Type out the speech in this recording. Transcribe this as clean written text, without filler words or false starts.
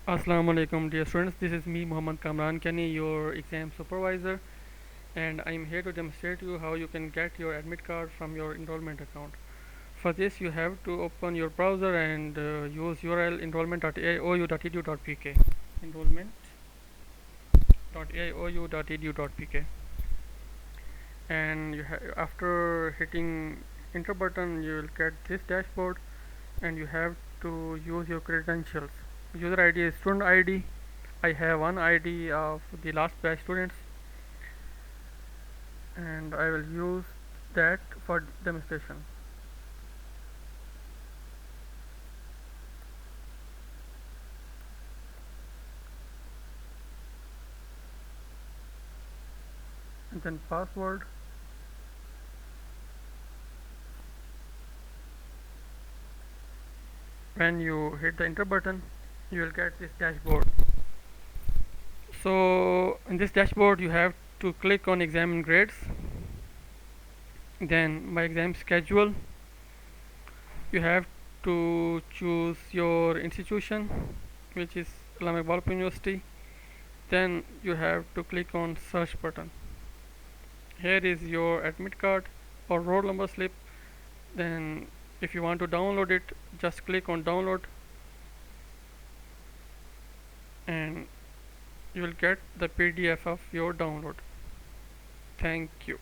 Assalamu alaikum dear students, this is me Muhammad Kamran Kani, your exam supervisor, and I am here to demonstrate you how you can get your admit card from your enrollment account. For this you have to open your browser and use URL enrollment.aiou.edu.pk enrollment.aiou.edu.pk and after hitting enter button you will get this dashboard and you have to use your credentials. User ID is student ID. I have one ID of the last batch students and I will use that for demonstration. And then password. When you hit the enter button you will get this dashboard. So in this dashboard you have to click on exam and grades, then my exam schedule. You have to choose your institution, which is Islamic Balp University. Then you have to click on search button. Here is your admit card or roll number slip. Then if you want to download it, just click on download and you will get the PDF of your download. Thank you.